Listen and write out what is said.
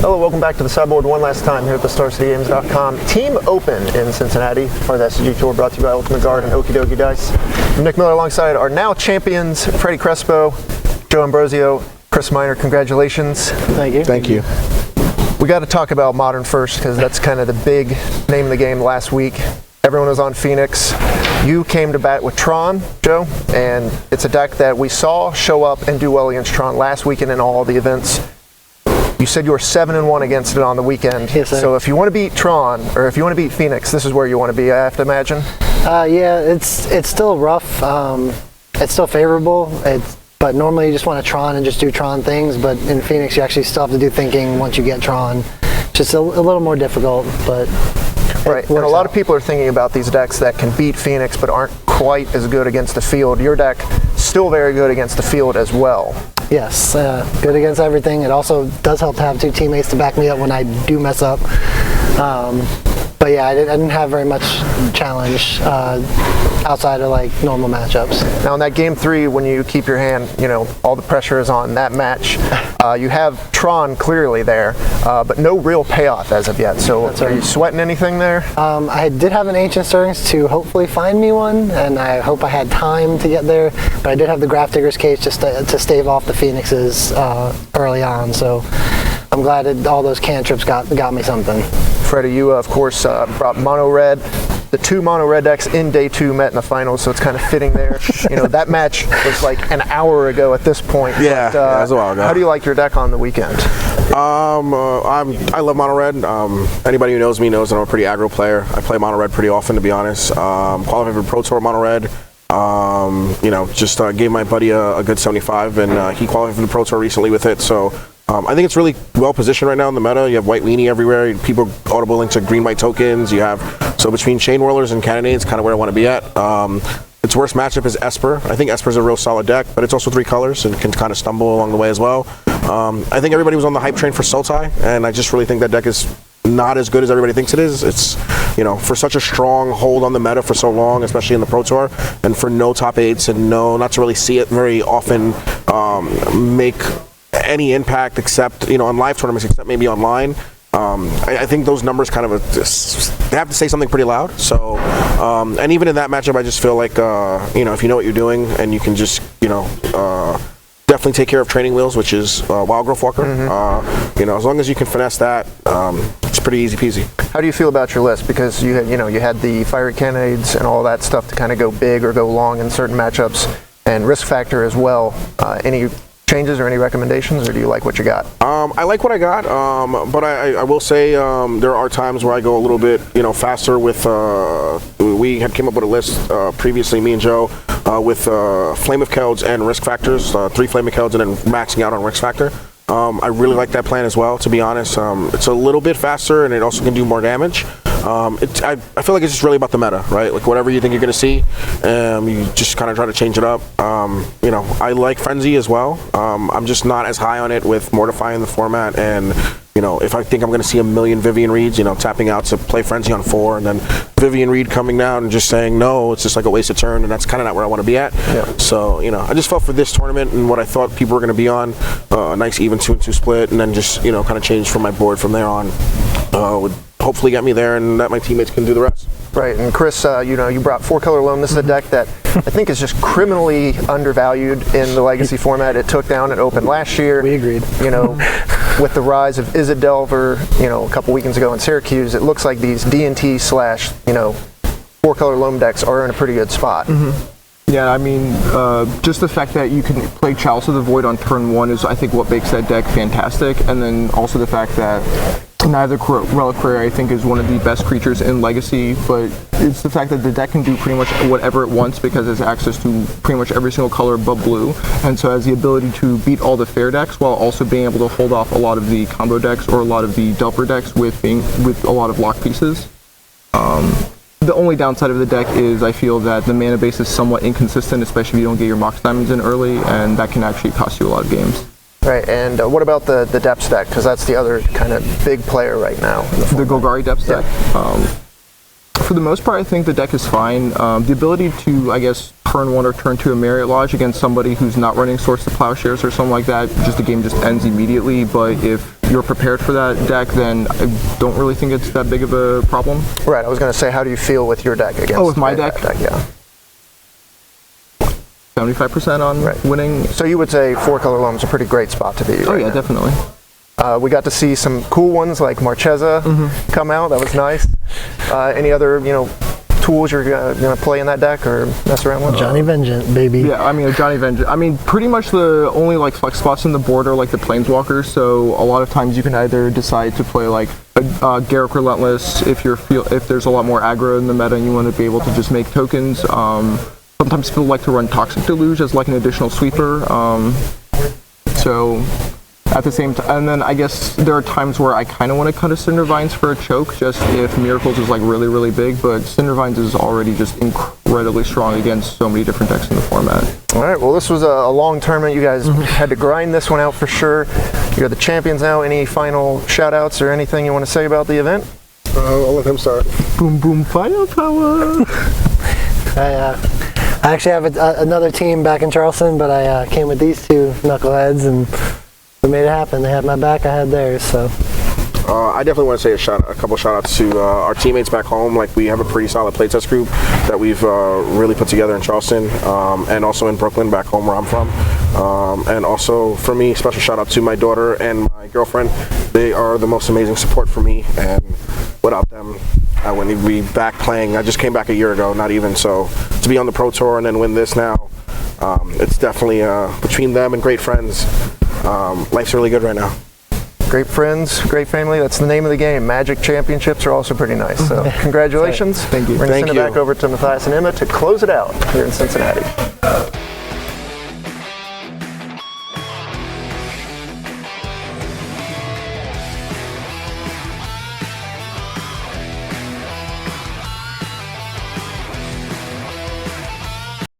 Hello, welcome back to the sideboard one last time here at the StarCityGames.com Team Open in Cincinnati. Part of the SCG Tour brought to you by Ultimate Guard and Okie Dokie Dice. I'm Nick Miller alongside our now champions, Freddie Crespo, Joe Ambrosio, Chris Miner. Congratulations. Thank you. Thank you. We got to talk about Modern first because that's kind of the big name of the game last week. Everyone was on Phoenix. You came to bat with Tron, Joe, and it's a deck that we saw show up and do well against Tron last weekend in all the events. You said you were 7-1 against it on the weekend. Yes, sir. So if you want to beat Tron, or if you want to beat Phoenix, this is where you want to be, I have to imagine. Yeah, it's still rough. It's still favorable. But normally you just want to Tron and just do Tron things. But in Phoenix, you actually still have to do thinking once you get Tron. Just a little more difficult, but. Right, and a lot of people are thinking about these decks that can beat Phoenix but aren't quite as good against the field. Your deck, still very good against the field as well. Yes, good against everything. It also does help to have two teammates to back me up when I do mess up. But yeah, I didn't have very much challenge outside of like normal matchups. Now in that game 3, when you keep your hand, you know, all the pressure is on that match. You have Tron clearly there, but no real payoff as of yet. So are you sweating anything there? I did have an Ancient Stirrings to hopefully find me one, and I hope I had time to get there. But I did have the Graph Digger's Cage just to stave off the Phoenixes early on. So I'm glad that all those cantrips got me something. Freddie, you of course brought mono red. The two mono red decks in day 2 met in the finals, so it's kind of fitting there. You know, that match was like an hour ago at this point. Yeah, but, that was a while ago. How do you like your deck on the weekend? I love mono red. Anybody who knows me knows that I'm a pretty aggro player. I play mono red pretty often, to be honest. Qualified for Pro Tour mono red. You know, just gave my buddy a good 75, and he qualified for the Pro Tour recently with it. So I think it's really well positioned right now in the meta. You have white weenie everywhere. People audibling to green-white tokens. You have, so between Chain Whirlers and Cannonades, kind of where I want to be at. Its worst matchup is Esper. I think Esper's a real solid deck, but it's also 3 colors and can kind of stumble along the way as well. I think everybody was on the hype train for Sultai, and I just really think that deck is not as good as everybody thinks it is. It's, you know, for such a strong hold on the meta for so long, especially in the Pro Tour, and for no top 8s and not to really see it very often make any impact except, you know, on live tournaments, except maybe online. I think those numbers kind of they have to say something pretty loud. So, and even in that matchup, I just feel like, you know, if you know what you're doing and you can just, you know, definitely take care of Training Wheels, which is Wild Growth Walker. You know, as long as you can finesse that, it's pretty easy peasy. How do you feel about your list? Because you had, you had the Fiery Cannonades and all that stuff to kind of go big or go long in certain matchups, and Risk Factor as well. Any changes or any recommendations, or do you like what you got? I like what I got, but I will say there are times where I go a little bit, you know, faster with. We had came up with a list previously, me and Joe, with Flame of Kelds and Risk Factors, 3 Flame of Kelds, and then maxing out on Risk Factor. I really like that plan as well, to be honest. It's a little bit faster, and it also can do more damage. I feel like it's just really about the meta, right? Like whatever you think you're going to see, you just kind of try to change it up. You know, I like Frenzy as well. I'm just not as high on it with Mortify in the format, and you know, if I think I'm going to see a million Vivian Reeds, you know, tapping out to play Frenzy on 4, and then Vivian Reed coming down and just saying no, it's just like a wasted turn, and that's kind of not where I want to be at. Yeah. So, you know, I just felt for this tournament and what I thought people were going to be on, a nice even 2-2 split, and then just, you know, kind of change from my board from there on, would hopefully get me there, and that my teammates can do the rest. Right, and Chris, you know, you brought 4-color loam. This is a deck that I think is just criminally undervalued in the Legacy format. It took down at Open last year. We agreed. You know, with the rise of Izzet Delver, you know, a couple weekends ago in Syracuse, it looks like these D&T / you know, 4-color loam decks are in a pretty good spot. Yeah, I mean, just the fact that you can play Chalice of the Void on turn 1 is, I think, what makes that deck fantastic, and then also the fact that neither Reliquary, I think, is one of the best creatures in Legacy, but it's the fact that the deck can do pretty much whatever it wants because it has access to pretty much every single color but blue, and so has the ability to beat all the fair decks while also being able to hold off a lot of the combo decks or a lot of the Delver decks with a lot of lock pieces. The only downside of the deck is I feel that the mana base is somewhat inconsistent, especially if you don't get your Mox Diamonds in early, and that can actually cost you a lot of games. Right, and what about the Depths deck? Because that's the other kind of big player right now. The Golgari Depths deck? For the most part, I think the deck is fine. The ability to, I guess, turn 1 or turn 2 a Marriott Lodge against somebody who's not running Swords to Plowshares or something like that, just the game just ends immediately. But if you're prepared for that deck, then I don't really think it's that big of a problem. Right, I was going to say, how do you feel with your deck against? Oh, with my deck? Yeah. 75% on winning. So you would say 4-color loam's a pretty great spot to be. Oh yeah, definitely. We got to see some cool ones like Marchesa come out. That was nice. Any other, tools you're gonna play in that deck or mess around with? Johnny Vengeance, baby. Yeah, I mean Johnny Vengeance. I mean, pretty much the only like flex spots in the board are like the Planeswalkers. So a lot of times you can either decide to play like Garruk Relentless if there's a lot more aggro in the meta and you want to be able to just make tokens. Sometimes people like to run Toxic Deluge as like an additional sweeper. So at the same time, and then I guess there are times where I kind of want to cut a Cindervines for a choke, just if Miracles is like really, really big, but Cindervines is already just incredibly strong against so many different decks in the format. All right, well, this was a long tournament. You guys had to grind this one out for sure. You're the champions now. Any final shout outs or anything you want to say about the event? I'll let him start. Boom, boom, firepower. I actually have another team back in Charleston, but I came with these two knuckleheads and we made it happen. They had my back, I had theirs. So I definitely want to say a couple shout outs to our teammates back home. Like, we have a pretty solid playtest group that we've really put together in Charleston and also in Brooklyn, back home where I'm from. And also for me, special shout out to my daughter and my girlfriend. They are the most amazing support for me, and without them, I wouldn't even be back playing. I just came back a year ago, not even. So to be on the Pro Tour and then win this now, it's definitely between them and great friends. Life's really good right now. Great friends, great family. That's the name of the game. Magic championships are also pretty nice. So congratulations. Thank you. We're going to send it back over to Matthias and Emma to close it out here in Cincinnati.